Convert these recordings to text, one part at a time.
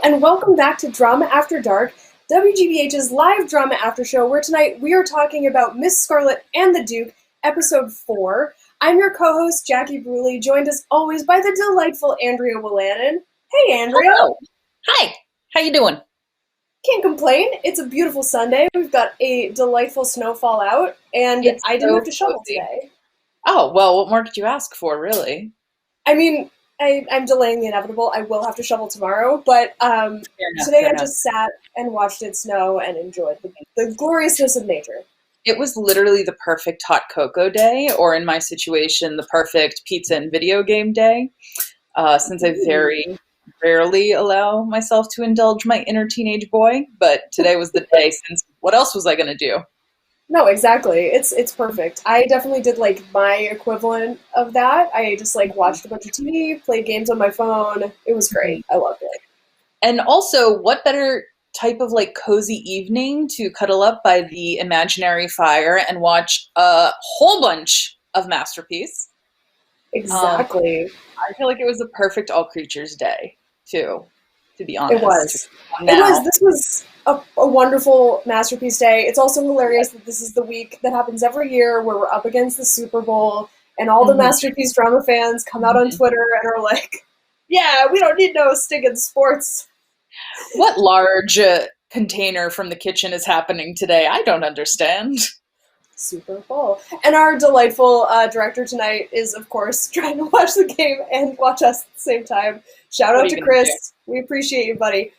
and welcome back to Drama After Dark, WGBH's live drama after show, where tonight we are talking about Miss Scarlet and the Duke, episode 4. I'm your co-host, Jackie Bruley, joined as always by the delightful Andrea Willanen. Hey, Andrea. Hello. Hi. How you doing? Can't complain. It's a beautiful Sunday. We've got a delightful snowfall out, and I didn't have to shovel today. Oh, well, what more could you ask for, really? I mean, I'm delaying the inevitable. I will have to shovel tomorrow, but today I just sat and watched it snow and enjoyed the gloriousness of nature. It was literally the perfect hot cocoa day, or in my situation, the perfect pizza and video game day, since I very rarely allow myself to indulge my inner teenage boy, but today was the day, since what else was I going to do? No, exactly. It's perfect. I definitely did like my equivalent of that. I just like watched a bunch of TV, played games on my phone. It was great. I loved it. And also, what better type of like cozy evening to cuddle up by the imaginary fire and watch a whole bunch of Masterpiece? Exactly. I feel like it was the perfect All Creatures day, too, to be honest. It was. This was a wonderful Masterpiece day. It's also hilarious that this is the week that happens every year where we're up against the Super Bowl and all the Masterpiece drama fans come out on Twitter and are like, yeah, we don't need no stinking sports. What large container from the kitchen is happening today? I don't understand. Super Bowl. And our delightful director tonight is, of course, trying to watch the game and watch us at the same time. Shout out to Chris. We appreciate you, buddy.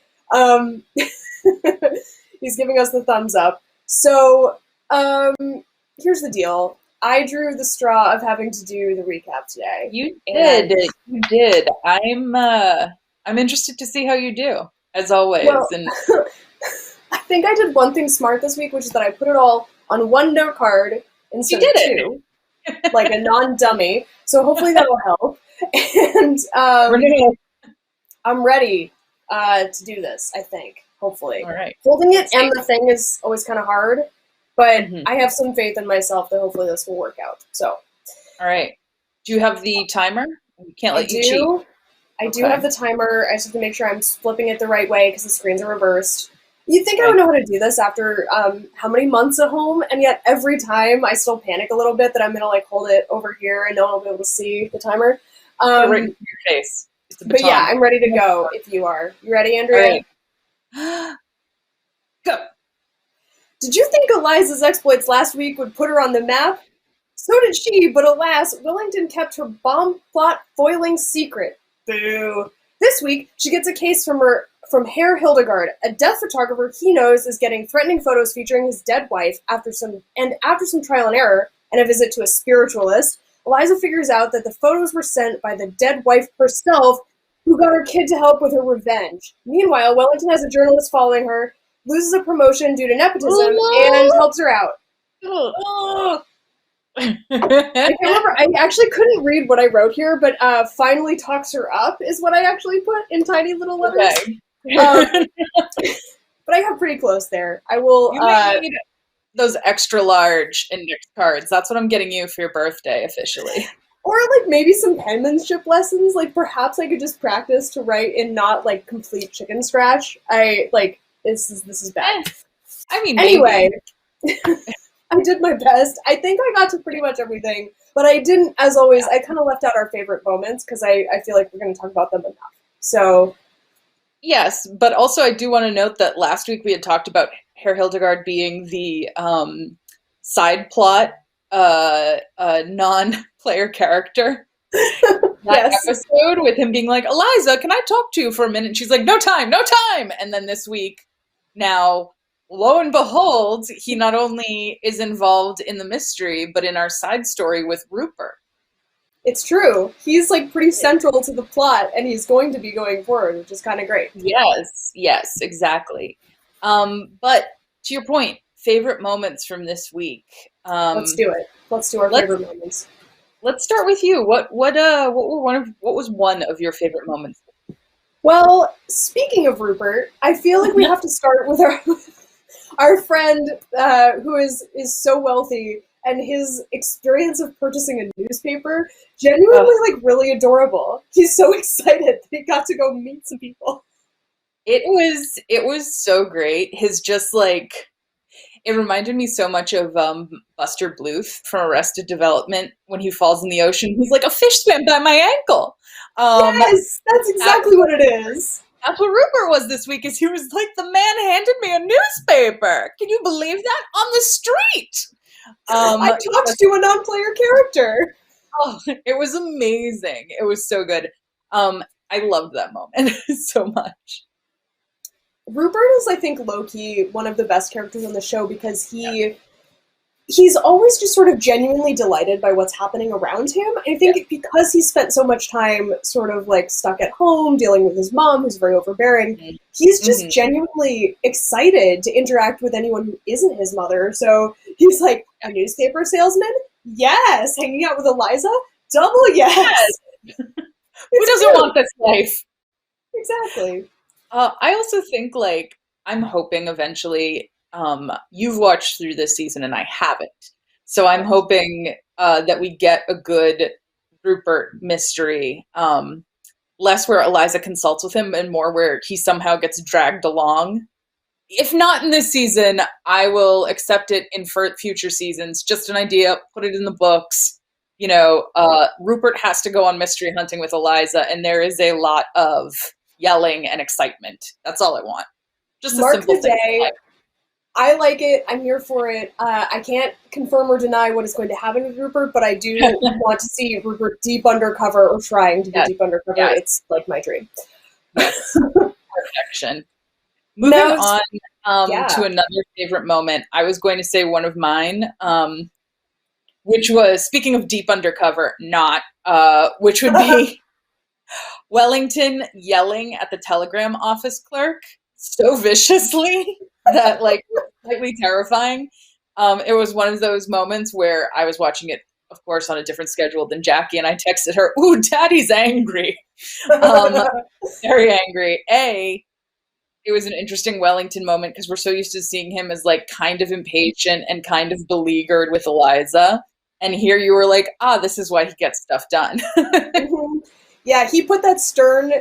He's giving us the thumbs up. So, here's the deal. I drew the straw of having to do the recap today. You did. You did. I'm interested to see how you do, as always. Well, I think I did one thing smart this week, which is that I put it all on one note card instead of two, like a non-dummy. So hopefully that'll help. And I'm ready to do this, I think, hopefully. All right. Holding it and the thing is always kind of hard, but I have some faith in myself that hopefully this will work out. So, all right. Do you have the timer? We can't let you cheat. I do have the timer. I just have to make sure I'm flipping it the right way because the screens are reversed. You'd think I would know how to do this after how many months at home, and yet every time I still panic a little bit that I'm going to like hold it over here and no one will be able to see the timer. Right in your face. But yeah, I'm ready to go if you are. You ready, Andrea? Right. Go. Did you think Eliza's exploits last week would put her on the map? So did she, but alas, Wellington kept her bomb plot foiling secret. Boo. This week, she gets a case from Herr Hildegard, a death photographer he knows is getting threatening photos featuring his dead wife after some trial and error and a visit to a spiritualist. Eliza figures out that the photos were sent by the dead wife herself, who got her kid to help with her revenge. Meanwhile, Wellington has a journalist following her, loses a promotion due to nepotism, and helps her out. I can't remember. I actually couldn't read what I wrote here, but finally talks her up is what I actually put in tiny little letters. Okay. But I got pretty close there. I will. You need those extra large index cards. That's what I'm getting you for your birthday, officially. Or like maybe some penmanship lessons. Like perhaps I could just practice to write in not like complete chicken scratch. This is bad. I mean, anyway. I did my best. I think I got to pretty much everything, but I didn't, as always, I kind of left out our favorite moments because I feel like we're going to talk about them enough. So. Yes, but also I do want to note that last week we had talked about Herr Hildegard being the side plot, non-player character. That episode with him being like, Eliza, can I talk to you for a minute? And she's like, no time. And then this week, now, lo and behold, he not only is involved in the mystery, but in our side story with Rupert. It's true. He's like pretty central to the plot, and he's going to be going forward, which is kind of great. Yes, exactly. But to your point, favorite moments from this week. Let's do it. Let's do our favorite moments. Let's start with you. What was one of your favorite moments? Well, speaking of Rupert, I feel like we have to start with our friend who is so wealthy, and his experience of purchasing a newspaper, genuinely like really adorable. He's so excited that he got to go meet some people. It was so great. His just like it reminded me so much of Buster Bluth from Arrested Development when he falls in the ocean. He's like, a fish swam by my ankle. Yes, that's exactly what it is. That's what Rupert was this week. Is he was like, the man handed me a newspaper. Can you believe that on the street? I talked to a non-player character. Oh, it was amazing. It was so good. I loved that moment so much. Rupert is, I think, low-key one of the best characters on the show because he's always just sort of genuinely delighted by what's happening around him. I think because he spent so much time sort of like stuck at home dealing with his mom, who's very overbearing, he's just genuinely excited to interact with anyone who isn't his mother. So he's like, a newspaper salesman? Yes. Hanging out with Eliza? Double yes. Who doesn't want this life? Exactly. I also think, like, I'm hoping eventually, you've watched through this season and I haven't. So I'm hoping that we get a good Rupert mystery, less where Eliza consults with him and more where he somehow gets dragged along. If not in this season, I will accept it in future seasons. Just an idea, put it in the books. You know, Rupert has to go on mystery hunting with Eliza, and there is a lot of yelling and excitement. That's all I want. Just a Mark simple the thing. day. I like it. I'm here for it. I can't confirm or deny what is going to happen with Rupert, but I do want to see Rupert deep undercover or trying to be deep undercover. Yes. It's like my dream. Yes. Perfection. Moving on to another favorite moment, I was going to say one of mine, which was, speaking of deep undercover, which would be Wellington yelling at the telegram office clerk so viciously that, like, was slightly terrifying. It was one of those moments where I was watching it, of course, on a different schedule than Jackie, and I texted her, "Ooh, Daddy's angry." Very angry. It was an interesting Wellington moment because we're so used to seeing him as like kind of impatient and kind of beleaguered with Eliza. And here you were like, this is why he gets stuff done. Yeah, he put that stern,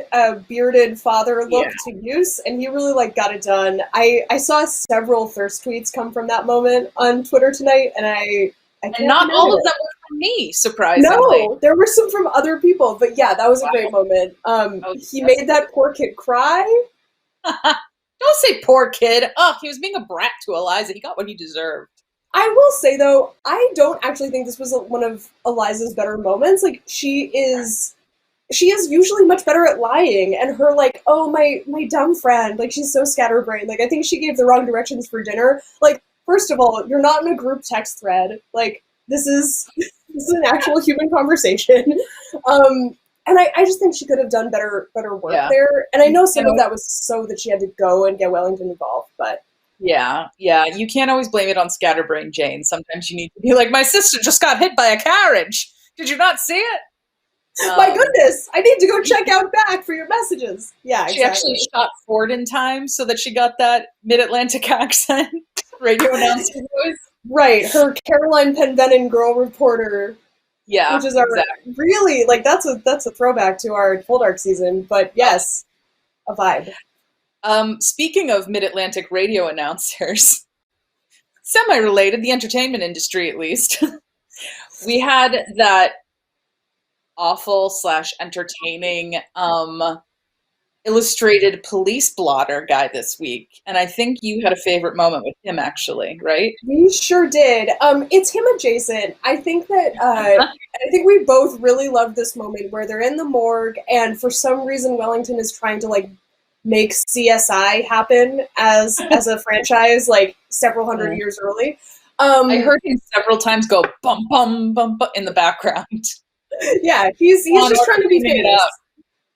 bearded father look to use, and he really like got it done. I saw several thirst tweets come from that moment on Twitter tonight, and I can't not all of them were from me, surprisingly. No, there were some from other people, but yeah, that was a great moment. He made that poor kid cry. Don't say poor kid. Oh, he was being a brat to Eliza. He got what he deserved. I will say, though, I don't actually think this was one of Eliza's better moments. Like, she is usually much better at lying, and her, like, oh, my dumb friend, like, she's so scatterbrained. Like, I think she gave the wrong directions for dinner. Like, first of all, you're not in a group text thread. Like, this is an actual human conversation. And I just think she could have done better work there. And I know some of that was so that she had to go and get Wellington involved, but... Yeah, you can't always blame it on scatterbrain Jane. Sometimes you need to be like, my sister just got hit by a carriage. Did you not see it? My goodness, I need to go check out back for your messages. Yeah, she actually shot Ford in time so that she got that mid-Atlantic accent, radio announcer voice. Right, her Caroline Penvenin girl reporter. Yeah, which is our really, like, that's a throwback to our Poldark season, but yes, a vibe. Speaking of mid-Atlantic radio announcers, semi-related, the entertainment industry at least, we had that awful / entertaining illustrated police blotter guy this week, and I think you had a favorite moment with him, actually, right? We sure did. It's him adjacent. I think that I think we both really loved this moment where they're in the morgue, and for some reason Wellington is trying to like make CSI happen as a franchise, like several hundred years early. I heard him several times go bum bum bum bum in the background. Yeah, he's just trying to be famous.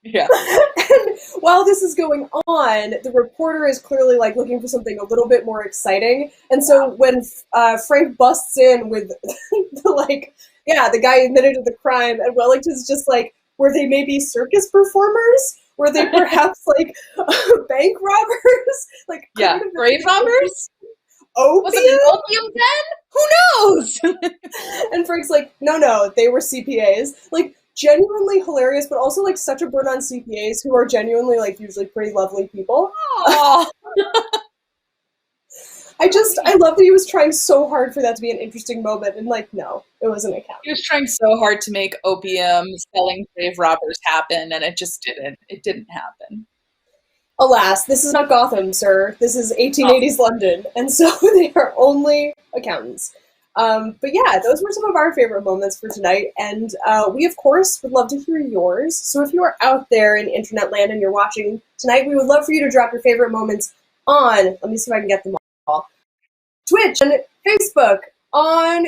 Yeah. And while this is going on, the reporter is clearly like looking for something a little bit more exciting. And so when Frank busts in with the guy admitted to the crime, and Wellington's just like, were they maybe circus performers? Were they perhaps like bank robbers? Like grave robbers? Opium? Was it an opium den? Who knows? And Frank's like, no, they were CPAs. Like, genuinely hilarious, but also like such a burn on CPAs who are genuinely like usually pretty lovely people. I love that he was trying so hard for that to be an interesting moment, and like, no, it wasn't a count. He was trying so hard to make opium selling grave robbers happen, and it just didn't. It didn't happen. Alas, this is not Gotham, sir. This is 1880s London, and so they are only accountants. But yeah, those were some of our favorite moments for tonight, and we, of course, would love to hear yours. So if you are out there in internet land and you're watching tonight, we would love for you to drop your favorite moments on, let me see if I can get them all, Twitch, and Facebook, on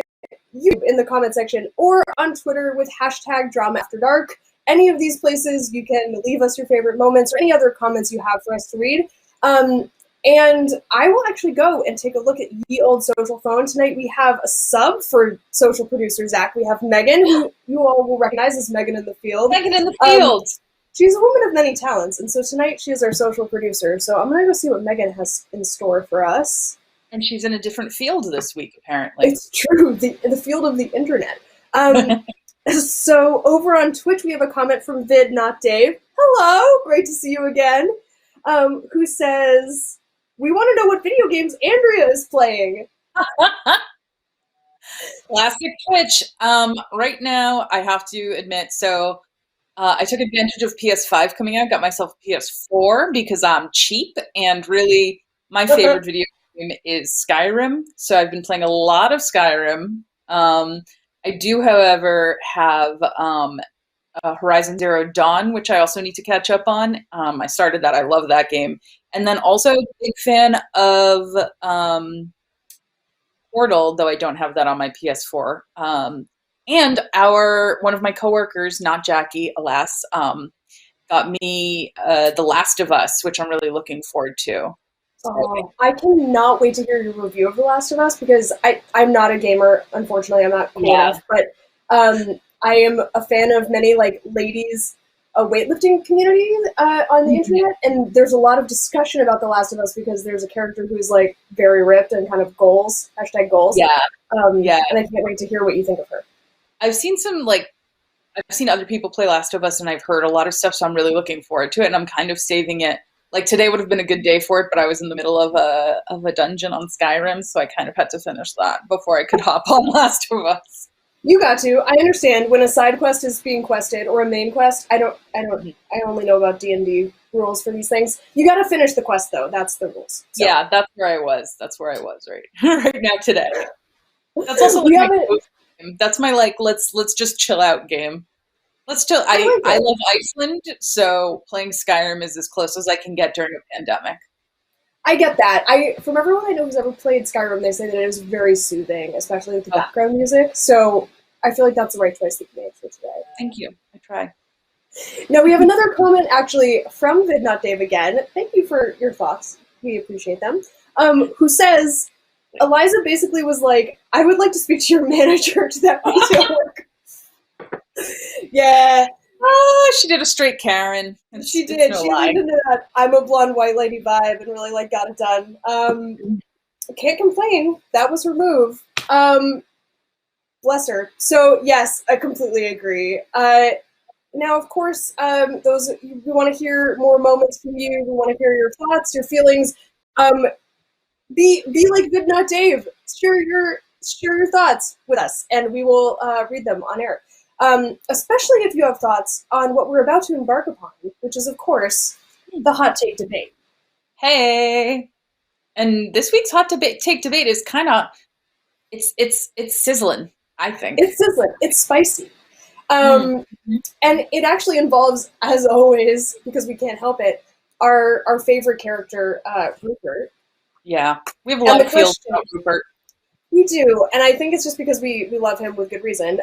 YouTube in the comment section, or on Twitter with hashtag #DramaAfterDark. Any of these places, you can leave us your favorite moments or any other comments you have for us to read. And I will actually go and take a look at Ye Old Social Phone. Tonight we have a sub for social producer Zach. We have Megan, who you all will recognize as Megan in the Field. Megan in the Field! She's a woman of many talents, and so tonight she is our social producer. So I'm going to go see what Megan has in store for us. And she's in a different field this week, apparently. It's true, the field of the internet. So over on Twitch, we have a comment from Vid Not Dave. Hello, great to see you again. Who says, we want to know what video games Andrea is playing. Classic Twitch. Right now, I have to admit, so I took advantage of PS5 coming out, got myself a PS4 because I'm cheap, and really my favorite video game is Skyrim. So I've been playing a lot of Skyrim. I do, however, have Horizon Zero Dawn, which I also need to catch up on. I started that. I love that game. And then also big fan of Portal, though I don't have that on my PS4. And one of my coworkers, not Jackie, alas, got me The Last of Us, which I'm really looking forward to. Oh, I cannot wait to hear your review of The Last of Us, because I'm not a gamer, unfortunately. I'm not cool enough, but I am a fan of many like ladies weightlifting community on the internet, and there's a lot of discussion about The Last of Us because there's a character who's like very ripped and kind of goals, hashtag goals. Yeah. And I can't wait to hear what you think of her. I've seen other people play Last of Us, and I've heard a lot of stuff, so I'm really looking forward to it, and I'm kind of saving it. Like, today would have been a good day for it, but I was in the middle of a dungeon on Skyrim, so I kind of had to finish that before I could hop on Last of Us. You got to. I understand when a side quest is being quested or a main quest. I only know about D&D rules for these things. You got to finish the quest though. That's the rules. So. Yeah, that's where I was right now today. That's also like game. That's my like let's just chill out game. Let's chill. I love Iceland, so playing Skyrim is as close as I can get during a pandemic. I get that. From everyone I know who's ever played Skyrim, they say that it is very soothing, especially with the background music. So I feel like that's the right choice that you made for today. Thank you. I try. Now we have another comment actually from Vid Not Dave again. Thank you for your thoughts. We appreciate them. Who says, Eliza basically was like, I would like to speak to your manager to that retail work. Yeah. Oh, she did a straight Karen. She did. No she leaned into that I'm a blonde white lady vibe and really like got it done. Can't complain. That was her move. Bless her. So yes, I completely agree. Now, of course, we want to hear more moments from you. We want to hear your thoughts, your feelings. Be like Good Not Dave. Share your thoughts with us, and we will read them on air. Especially if you have thoughts on what we're about to embark upon, which is, of course, the hot take debate. Hey, and this week's hot take debate is kind of it's sizzling. I think it's sizzling. It's spicy, and it actually involves, as always, because we can't help it, our favorite character, Rupert. Yeah, we have a lot of feels about Rupert. We do, and I think it's just because we love him with good reason.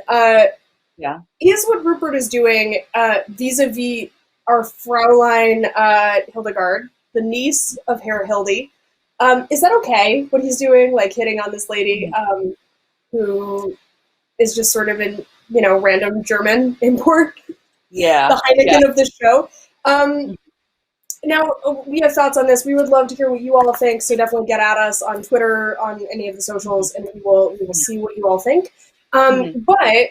Yeah. Is what Rupert is doing vis-a-vis our Fraulein Hildegard, the niece of Herr Hildy. Is that okay, what he's doing, like hitting on this lady who is just sort of in, random German import? Yeah. The Heineken of the show. Now, we have thoughts on this. We would love to hear what you all think, so definitely get at us on Twitter, on any of the socials, and we will see what you all think. But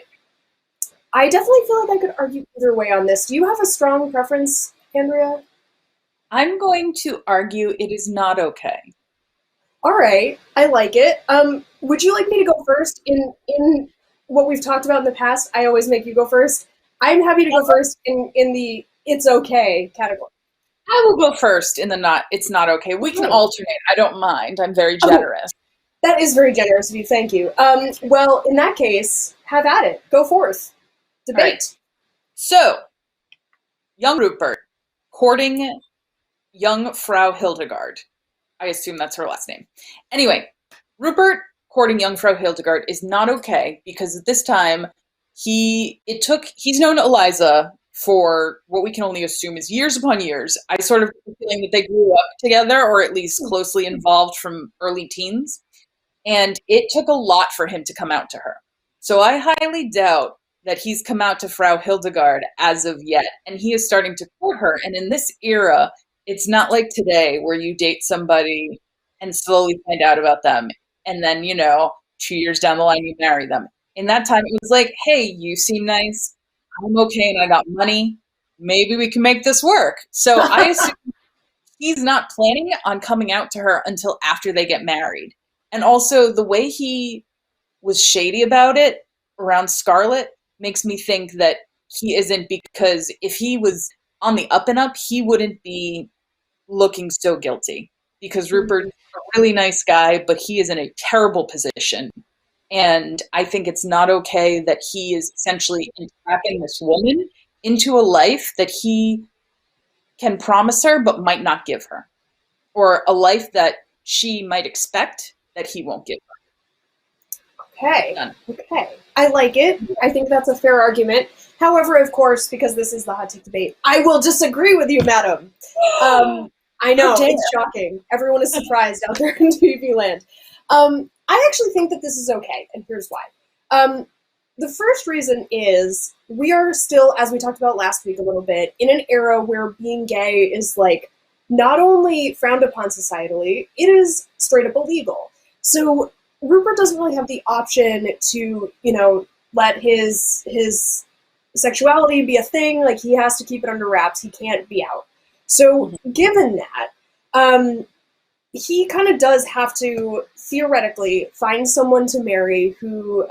I definitely feel like I could argue either way on this. Do you have a strong preference, Andrea? I'm going to argue it is not okay. All right, I like it. Would you like me to go first in what we've talked about in the past? I always make you go first. I'm happy to go first in the it's okay category. I will go first in the not, it's not okay. We can Okay. alternate. I don't mind. I'm very Okay, generous. that is very generous of you. Thank you. Well, in that case, have at it. Go forth. All right. Debate. So, young Rupert courting young Frau Hildegard. I assume that's her last name. Anyway, Rupert courting young Frau Hildegard is not okay because at this time he's known Eliza for what we can only assume is years upon years. I sort of have a feeling that they grew up together or at least closely involved from early teens. And it took a lot for him to come out to her. So I highly doubt that he's come out to Frau Hildegard as of yet. And he is starting to court her. And in this era, it's not like today where you date somebody and slowly find out about them. And then, 2 years down the line, you marry them. In that time, it was like, hey, you seem nice. I'm okay and I got money. Maybe we can make this work. So I assume he's not planning on coming out to her until after they get married. And also, the way he was shady about it around Scarlet makes me think that he isn't, because if he was on the up and up, he wouldn't be looking so guilty. Because Rupert's a really nice guy, but he is in a terrible position. And I think it's not okay that he is essentially entrapping this woman into a life that he can promise her but might not give her, or a life that she might expect that he won't give Okay. her. Done. Okay. I like it. I think that's a fair argument. However, of course, because this is the hot take debate, I will disagree with you, madam. I know, it's shocking. Everyone is surprised out there in TV land. I actually think that this is okay, and here's why. The first reason is we are still, as we talked about last week a little bit, in an era where being gay is like not only frowned upon societally, it is straight up illegal. So Rupert doesn't really have the option to, let his sexuality be a thing. Like, he has to keep it under wraps. He can't be out. So given that, he kind of does have to theoretically find someone to marry who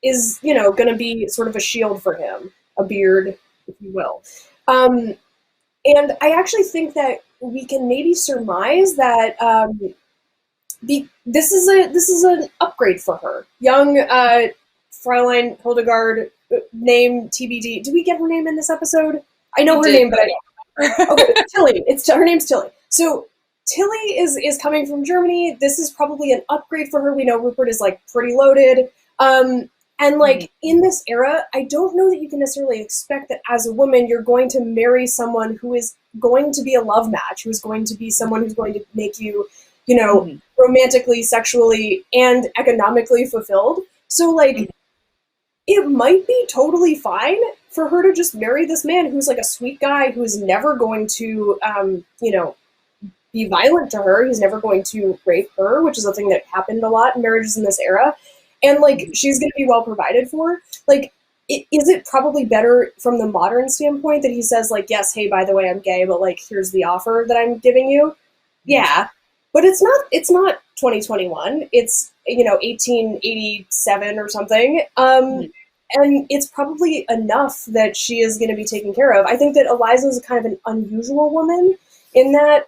is, going to be sort of a shield for him, a beard, if you will. And I actually think that we can maybe surmise that this is an upgrade for her. Young Fräulein Hildegard, name TBD. Do we get her name in this episode? I know her name, but I don't. Okay, Tilly. Her name's Tilly. So Tilly is coming from Germany. This is probably an upgrade for her. We know Rupert is like pretty loaded. And like in this era, I don't know that you can necessarily expect that as a woman you're going to marry someone who is going to be a love match, who is going to be someone who's going to make you, romantically, sexually, and economically fulfilled. So like it might be totally fine for her to just marry this man who's like a sweet guy who is never going to, be violent to her. He's never going to rape her, which is a thing that happened a lot in marriages in this era. And like, she's going to be well provided for. Like, is it probably better from the modern standpoint that he says like, yes, hey, by the way, I'm gay, but like, here's the offer that I'm giving you? Yeah. But it's not 2021. It's, 1887 or something. And it's probably enough that she is going to be taken care of. I think that Eliza is kind of an unusual woman in that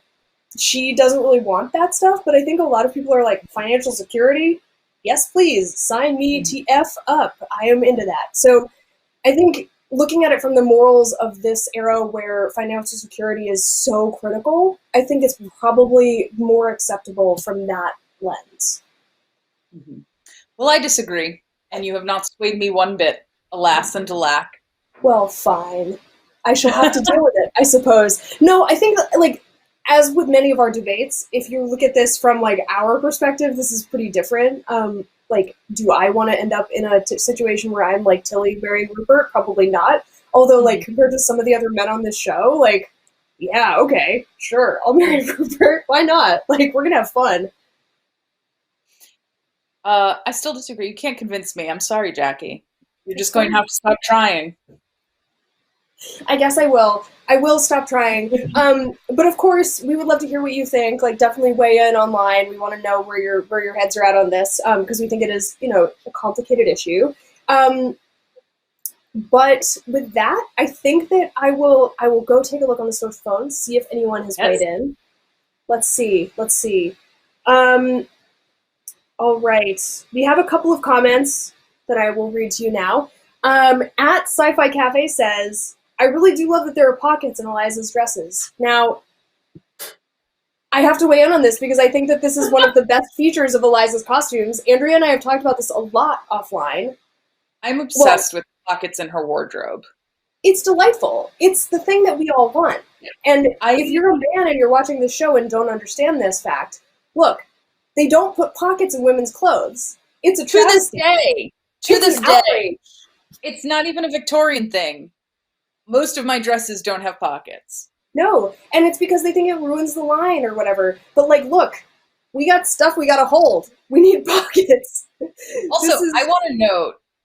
she doesn't really want that stuff, but I think a lot of people are like, financial security? Yes, please, sign me TF up. I am into that. So I think looking at it from the morals of this era where financial security is so critical, I think it's probably more acceptable from that lens. Well, I disagree, and you have not swayed me one bit, alas and alack. Well, fine. I shall have to deal with it, I suppose. No, I think, like, as with many of our debates, if you look at this from, like, our perspective, this is pretty different. Like, do I want to end up in a situation where I'm, like, Tilly marrying Rupert? Probably not. Although, like, compared to some of the other men on this show, like, yeah, okay, sure, I'll marry Rupert. Why not? Like, we're going to have fun. I still disagree. You can't convince me. I'm sorry, Jackie. You're just going to have to stop trying. I guess I will. I will stop trying. But of course, we would love to hear what you think. Like, definitely weigh in online. We want to know where your heads are at on this, because we think it is, a complicated issue. But with that, I think that I will go take a look on the social phones, see if anyone has weighed in. Let's see. All right. We have a couple of comments that I will read to you now. At Sci-Fi Cafe says, I really do love that there are pockets in Eliza's dresses. Now, I have to weigh in on this because I think that this is one of the best features of Eliza's costumes. Andrea and I have talked about this a lot offline. I'm obsessed with pockets in her wardrobe. It's delightful. It's the thing that we all want. And if you're a man and you're watching this show and don't understand this fact, look, they don't put pockets in women's clothes. It's a travesty. To this day. It's not even a Victorian thing. Most of my dresses don't have pockets. No, and it's because they think it ruins the line or whatever. But, look, we got stuff we gotta hold. We need pockets. Also,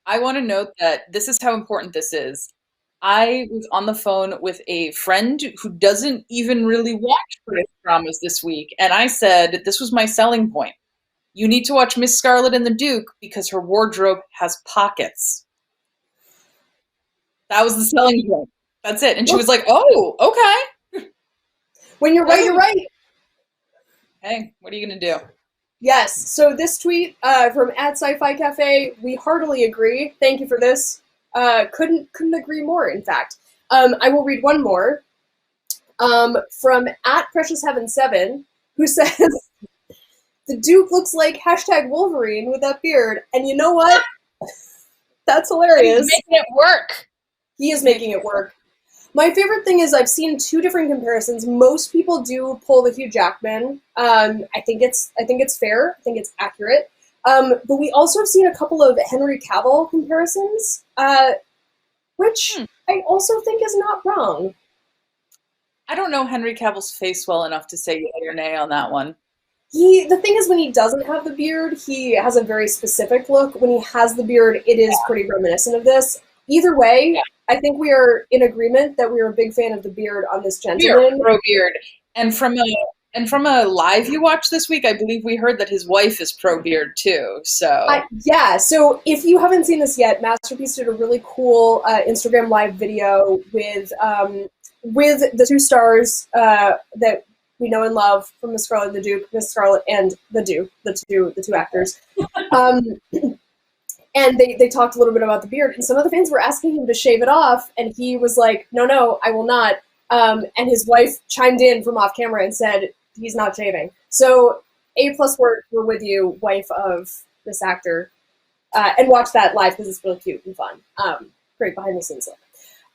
I want to note that this is how important this is. I was on the phone with a friend who doesn't even really watch British dramas this week, and I said this was my selling point. You need to watch Miss Scarlet and the Duke because her wardrobe has pockets. That was the selling point. That's it. And she was like, oh, okay. When you're right, you're right. Hey, what are you going to do? Yes. So this tweet from at Sci-Fi Cafe, we heartily agree. Thank you for this. Couldn't agree more, in fact. I will read one more from at Precious Heaven 7, who says, the Duke looks like #Wolverine with that beard. And you know what? That's hilarious. He's making it work. He is making it work. My favorite thing is I've seen two different comparisons. Most people do pull the Hugh Jackman. I think it's fair. I think it's accurate. But we also have seen a couple of Henry Cavill comparisons, which I also think is not wrong. I don't know Henry Cavill's face well enough to say yay or nay on that one. The thing is, when he doesn't have the beard, he has a very specific look. When he has the beard, it is pretty reminiscent of this. Either way, I think we are in agreement that we are a big fan of the beard on this gentleman. We are pro beard. And from a live you watched this week, I believe we heard that his wife is pro beard too. So so if you haven't seen this yet, Masterpiece did a really cool Instagram live video with the two stars that we know and love from Miss Scarlet the Duke, Miss Scarlet and the Duke, the two actors. And they talked a little bit about the beard, and some of the fans were asking him to shave it off, and he was like, no, I will not. And his wife chimed in from off camera and said, he's not shaving. So A+ we're with you, wife of this actor. And watch that live because it's really cute and fun. Great behind the scenes look.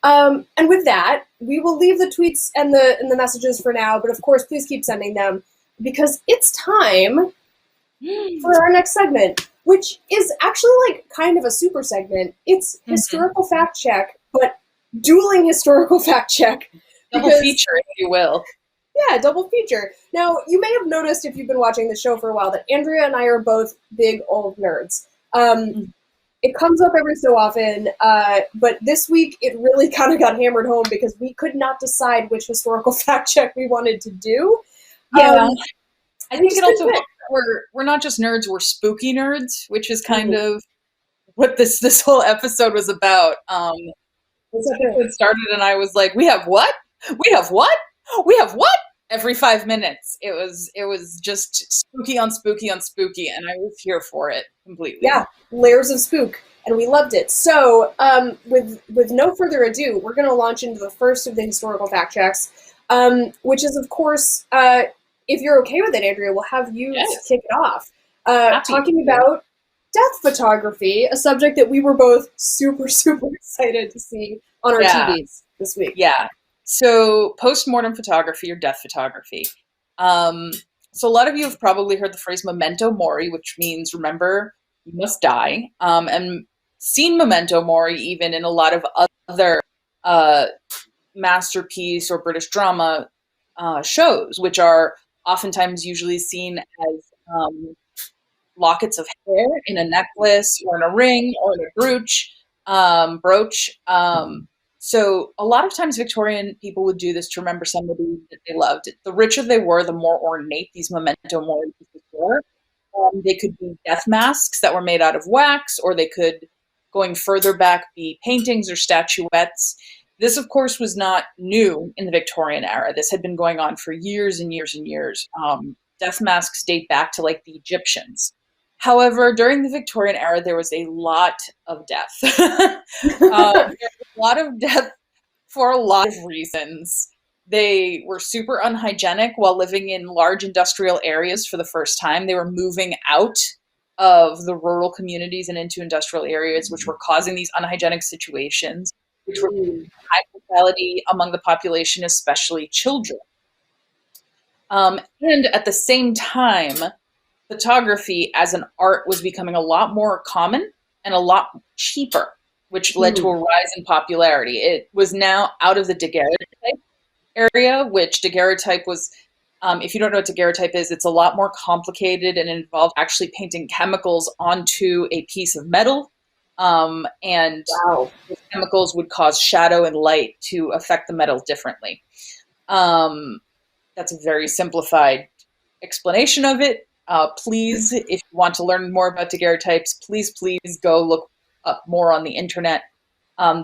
And with that, we will leave the tweets and the messages for now, but of course, please keep sending them because it's time for our next segment, which is actually kind of a super segment. It's historical fact check, but dueling historical fact check. Double feature, if you will. Yeah, double feature. Now, you may have noticed if you've been watching the show for a while that Andrea and I are both big old nerds. It comes up every so often, but this week it really kind of got hammered home because we could not decide which historical fact check we wanted to do. Yeah, I think it also we're not just nerds; we're spooky nerds, which is kind of what this whole episode was about. It started, and I was like, "We have what? We have what? We have what?" Every 5 minutes, it was just spooky on spooky on spooky, and I was here for it completely. Yeah, layers of spook, and we loved it. So, with no further ado, we're going to launch into the first of the historical fact checks, which is, of course, if you're okay with it, Andrea, we'll have you kick it off. Talking about death photography, a subject that we were both super, super excited to see on our TVs this week. Yeah. So post-mortem photography or death photography. So a lot of you have probably heard the phrase memento mori, which means remember you must die, and seen memento mori even in a lot of other masterpiece or British drama shows, which are oftentimes usually seen as lockets of hair in a necklace or in a ring or in a brooch. brooch. So a lot of times Victorian people would do this to remember somebody that they loved. The richer they were, the more ornate these memento mori pieces were. They could be death masks that were made out of wax, or they could, going further back, be paintings or statuettes. This, of course, was not new in the Victorian era. This had been going on for years and years and years. Death masks date back to like the Egyptians. However, during the Victorian era, there was a lot of death. There was a lot of death for a lot of reasons. They were super unhygienic while living in large industrial areas for the first time. They were moving out of the rural communities and into industrial areas, which were causing these unhygienic situations, which were high mortality among the population, especially children. And at the same time, photography as an art was becoming a lot more common and a lot cheaper, which led to a rise in popularity. It was now out of the daguerreotype area, which daguerreotype was, if you don't know what daguerreotype is, it's a lot more complicated and involved actually painting chemicals onto a piece of metal. And wow. The chemicals would cause shadow and light to affect the metal differently. That's a very simplified explanation of it. Please, if you want to learn more about daguerreotypes, please go look up more on the internet.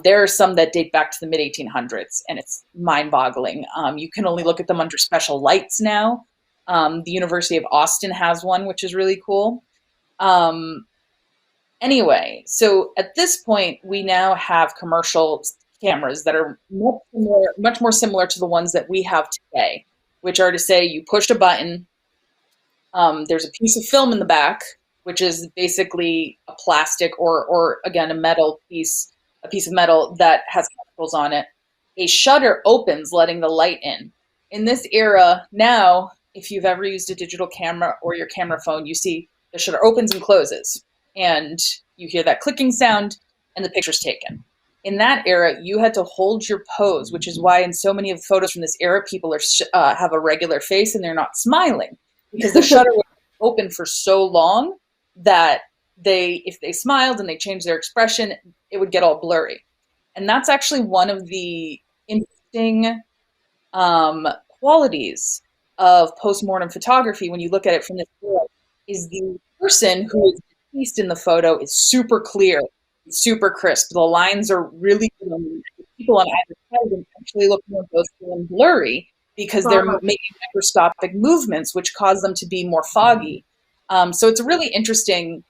There are some that date back to the mid-1800s, and it's mind-boggling. You can only look at them under special lights now. The University of Austin has one, which is really cool. Anyway, so at this point, we now have commercial cameras that are much more similar to the ones that we have today, which are to say you pushed a button, there's a piece of film in the back, which is basically a plastic or again, a piece of metal that has chemicals on it. A shutter opens, letting the light in. In this era now, if you've ever used a digital camera or your camera phone, you see the shutter opens and closes, and you hear that clicking sound, and the picture's taken. In that era, you had to hold your pose, which is why in so many of the photos from this era, people are have a regular face and they're not smiling, because the shutter was open for so long that if they smiled and they changed their expression, it would get all blurry. And that's actually one of the interesting qualities of post-mortem photography when you look at it from this era, is the person who is deceased in the photo is super clear, super crisp. The lines are really good. The people on either side actually look more ghostly and blurry because they're making microscopic movements, which cause them to be more foggy. So it's a really interesting,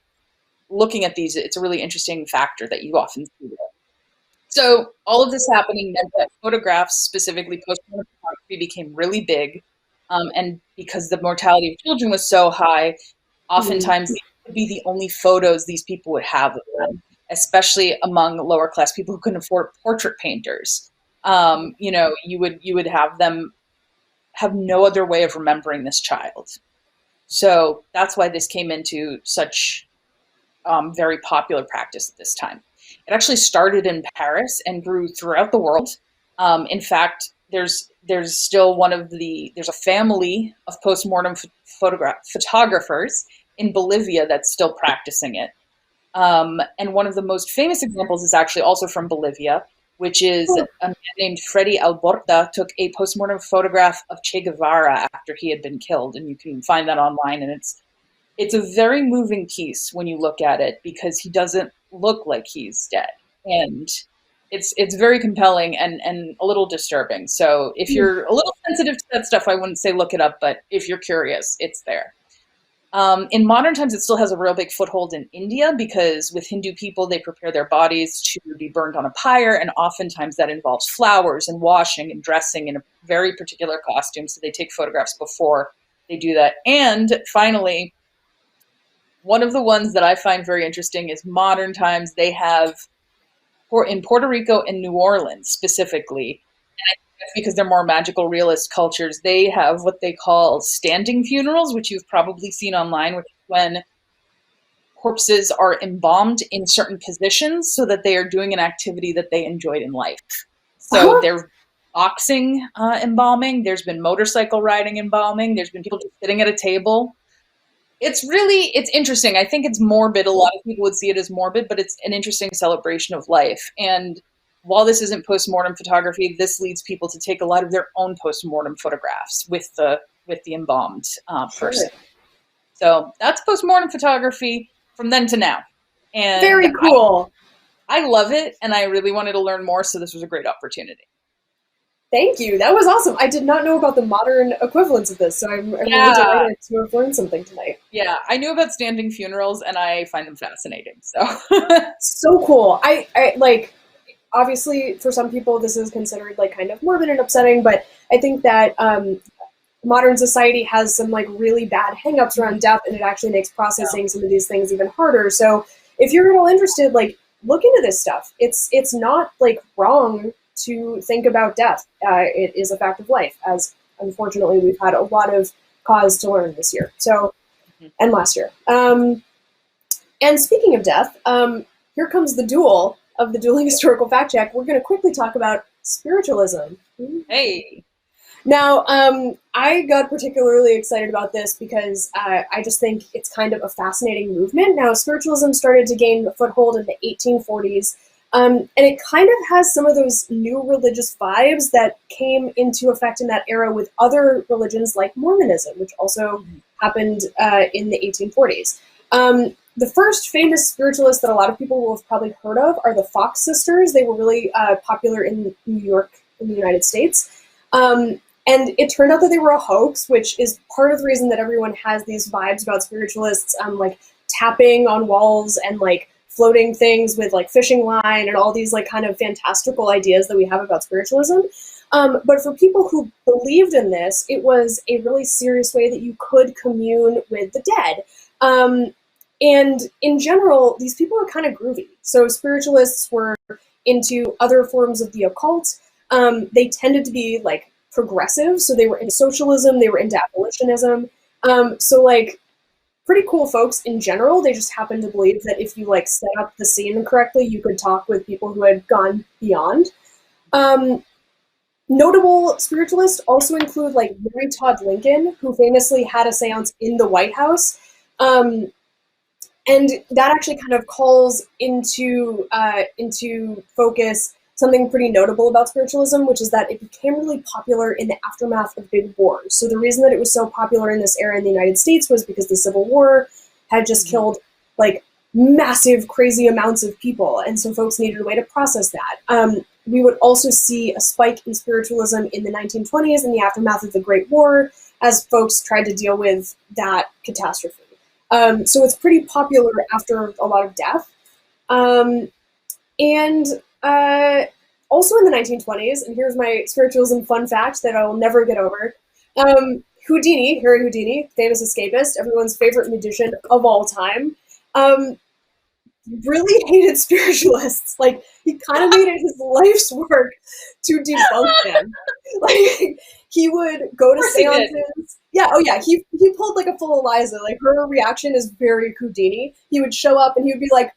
looking at these, it's a really interesting factor that you often see there. So all of this happening meant that photographs, specifically post-mortem photography, became really big. And because the mortality of children was so high, oftentimes these would be the only photos these people would have of them, especially among lower class people who couldn't afford portrait painters. You would have them have no other way of remembering this child. So that's why this came into such very popular practice at this time. It actually started in Paris and grew throughout the world. In fact, there's still there's a family of post-mortem photographers in Bolivia that's still practicing it. And one of the most famous examples is actually also from Bolivia, which is a man named Freddy Alborta took a post-mortem photograph of Che Guevara after he had been killed. And you can find that online. And it's a very moving piece when you look at it, because he doesn't look like he's dead. And it's very compelling and a little disturbing. So if you're a little sensitive to that stuff, I wouldn't say look it up, but if you're curious, it's there. In modern times, it still has a real big foothold in India, because with Hindu people, they prepare their bodies to be burned on a pyre, and oftentimes that involves flowers and washing and dressing in a very particular costume, so they take photographs before they do that. And finally, one of the ones that I find very interesting is modern times. They have, in Puerto Rico and New Orleans specifically, and I think that's because they're more magical realist cultures, they have what they call standing funerals, which you've probably seen online, which is when corpses are embalmed in certain positions so that they are doing an activity that they enjoyed in life. So there's boxing embalming, there's been motorcycle riding embalming, there's been people just sitting at a table. It's interesting. I think it's morbid. A lot of people would see it as morbid, but it's an interesting celebration of life. And while this isn't post-mortem photography, this leads people to take a lot of their own post-mortem photographs with the embalmed person. So that's post-mortem photography from then to now. And very cool. I love it, and I really wanted to learn more, so this was a great opportunity. Thank you. That was awesome. I did not know about the modern equivalents of this, so I'm really delighted to have learned something tonight. Yeah, I knew about standing funerals, and I find them fascinating. So cool. I like, obviously, for some people, this is considered like kind of morbid and upsetting, but I think that modern society has some like really bad hangups around death, and it actually makes processing some of these things even harder. So if you're at all interested, like, look into this stuff. It's not like wrong to think about death. It is a fact of life, as unfortunately we've had a lot of cause to learn this year. So, and last year. And speaking of death, here comes the duel of the Dueling Historical Fact Check. We're going to quickly talk about spiritualism. Hey. Now, I got particularly excited about this because I just think it's kind of a fascinating movement. Now, spiritualism started to gain a foothold in the 1840s, and it kind of has some of those new religious vibes that came into effect in that era with other religions like Mormonism, which also happened in the 1840s. The first famous spiritualists that a lot of people will have probably heard of are the Fox sisters. They were really popular in New York, in the United States. And it turned out that they were a hoax, which is part of the reason that everyone has these vibes about spiritualists, like tapping on walls and like floating things with like fishing line and all these like kind of fantastical ideas that we have about spiritualism. But for people who believed in this, it was a really serious way that you could commune with the dead. And in general, these people are kind of groovy. So spiritualists were into other forms of the occult. They tended to be like progressive, so they were into socialism, they were into abolitionism. So like pretty cool folks in general. They just happened to believe that if you like set up the scene correctly, you could talk with people who had gone beyond. Notable spiritualists also include like Mary Todd Lincoln, who famously had a seance in the White House. And that actually kind of calls into focus something pretty notable about spiritualism, which is that it became really popular in the aftermath of big wars. So the reason that it was so popular in this era in the United States was because the Civil War had just killed like massive, crazy amounts of people. And so folks needed a way to process that. We would also see a spike in spiritualism in the 1920s in the aftermath of the Great War as folks tried to deal with that catastrophe. So it's pretty popular after a lot of death. Also in the 1920s, and here's my spiritualism fun fact that I will never get over, Houdini, Harry Houdini, famous escapist, everyone's favorite magician of all time, really hated spiritualists. Like, he kind of made it his life's work to debunk them. Like, he would go to seances. Yeah, oh yeah, he pulled like a full Eliza. Like, her reaction is very Houdini. He would show up and he would be like,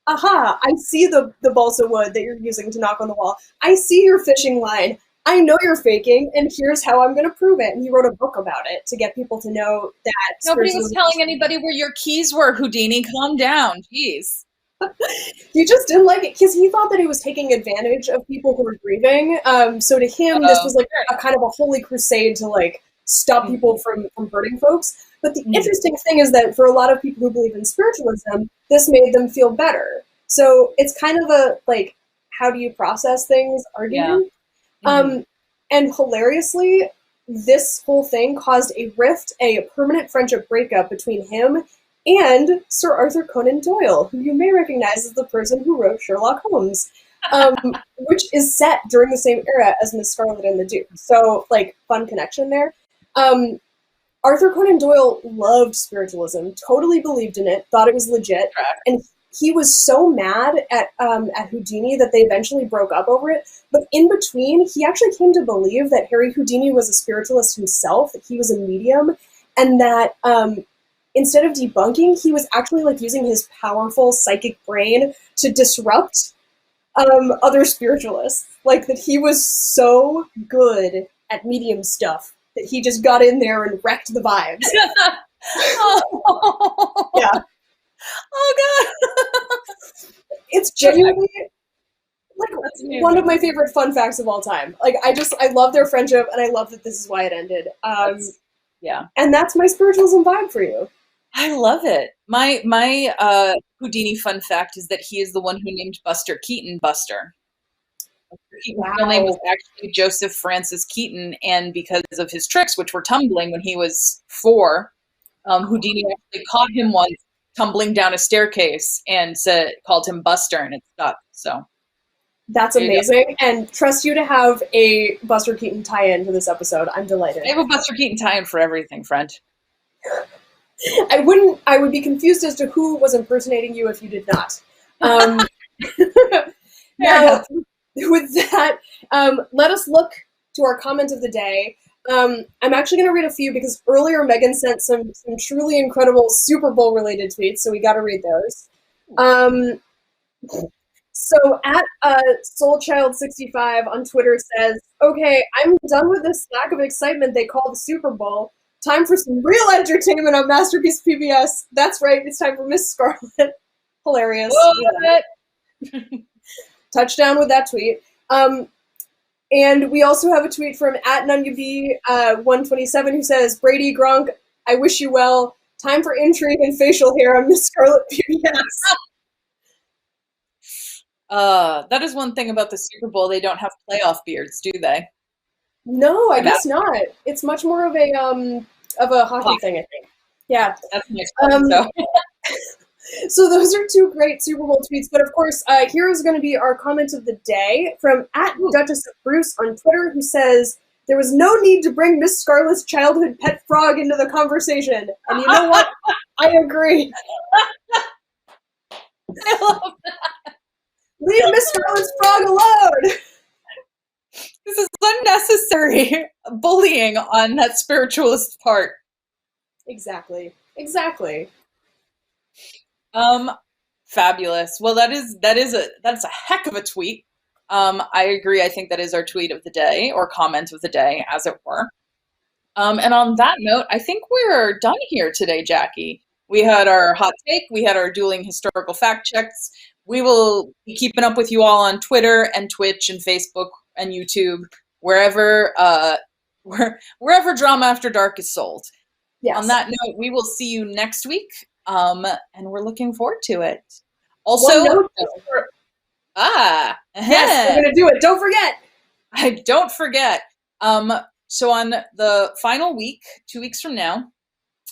aha, I see the balsa wood that you're using to knock on the wall. I see your fishing line. I know you're faking, and here's how I'm going to prove it. And he wrote a book about it to get people to know that nobody was telling anybody where your keys were, Houdini. Calm down. Jeez. He just didn't like it because he thought that he was taking advantage of people who were grieving. So to him, this was like a kind of a holy crusade to like stop people from hurting folks. But the interesting thing is that for a lot of people who believe in spiritualism, this made them feel better. So it's kind of a like, how do you process things argument? Yeah. And hilariously, this whole thing caused a rift, a permanent friendship breakup between him and Sir Arthur Conan Doyle, who you may recognize as the person who wrote Sherlock Holmes, which is set during the same era as Miss Scarlet and the Duke. So, like, fun connection there. Arthur Conan Doyle loved spiritualism, totally believed in it, thought it was legit, and he was so mad at Houdini that they eventually broke up over it. But in between, he actually came to believe that Harry Houdini was a spiritualist himself, that he was a medium, and that instead of debunking, he was actually like using his powerful psychic brain to disrupt other spiritualists. Like, that he was so good at medium stuff that he just got in there and wrecked the vibes. Oh. Yeah. Oh God. It's genuinely like one of my favorite fun facts of all time. Like I love their friendship, and I love that this is why it ended. Yeah. And that's my spiritualism vibe for you. I love it. My Houdini fun fact is that he is the one who named Buster Keaton Buster. Keaton's real name was actually Joseph Francis Keaton, and because of his tricks, which were tumbling when he was 4, Houdini actually caught him once tumbling down a staircase and called him Buster, and it stuck. So that's amazing, and trust you to have a Buster Keaton tie-in to this episode. I'm delighted. I have a Buster Keaton tie-in for everything, friend. I would be confused as to who was impersonating you if you did not. Now, with that, let us look to our comment of the day. I'm actually going to read a few because earlier Megan sent some truly incredible Super Bowl related tweets, so we got to read those. So at SoulChild65 on Twitter says, "Okay, I'm done with this lack of excitement they call the Super Bowl. Time for some real entertainment on Masterpiece PBS. That's right, it's time for Miss Scarlet." Hilarious. Touchdown with that tweet. And we also have a tweet from at NunUB127 who says, "Brady Gronk, I wish you well. Time for intrigue and facial hair on Miss Scarlet PBS." That is one thing about the Super Bowl. They don't have playoff beards, do they? No, I guess not. It's much more of a hockey thing, I think. Yeah. That's nice. So those are 2 great Super Bowl tweets, but of course, here is going to be our comment of the day from at Duchess of Bruce on Twitter, who says, "There was no need to bring Miss Scarlet's childhood pet frog into the conversation." And you know what? I agree. I love that. Leave Miss Scarlet's frog alone. This is unnecessary bullying on that spiritualist part. Exactly. Fabulous. Well, that's a heck of a tweet. I agree. I think that is our tweet of the day, or comment of the day, as it were. And on that note, I think we're done here today, Jackie. We had our hot take. We had our dueling historical fact checks. We will be keeping up with you all on Twitter and Twitch and Facebook and YouTube, wherever Drama After Dark is sold. Yes. On that note, we will see you next week, and we're looking forward to it. Also, yes, we're gonna do it. Don't forget. Don't forget. So on the final week, 2 weeks from now,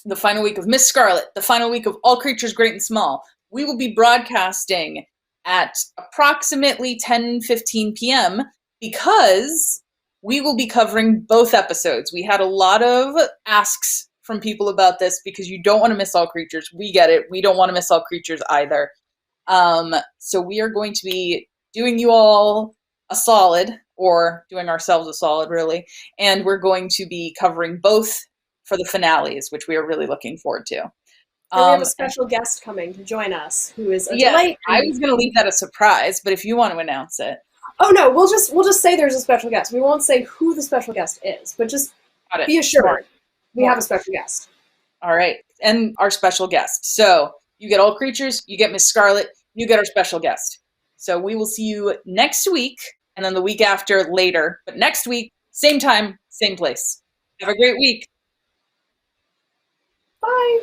the final week of Miss Scarlet, the final week of All Creatures Great and Small, we will be broadcasting at approximately 10:15 p.m. because we will be covering both episodes. We had a lot of asks from people about this because you don't want to miss All Creatures. We get it. We don't want to miss All Creatures either. So we are going to be doing you all a solid, or doing ourselves a solid, really. And we're going to be covering both for the finales, which we are really looking forward to. And we have a special guest coming to join us, who is a delight. I was going to leave that a surprise, but if you want to announce it. Oh no, we'll just say there's a special guest. We won't say who the special guest is, but just be assured we have a special guest. All right, and our special guest. So you get All Creatures, you get Miss Scarlet, you get our special guest. So we will see you next week, and then the week after later. But next week, same time, same place. Have a great week. Bye.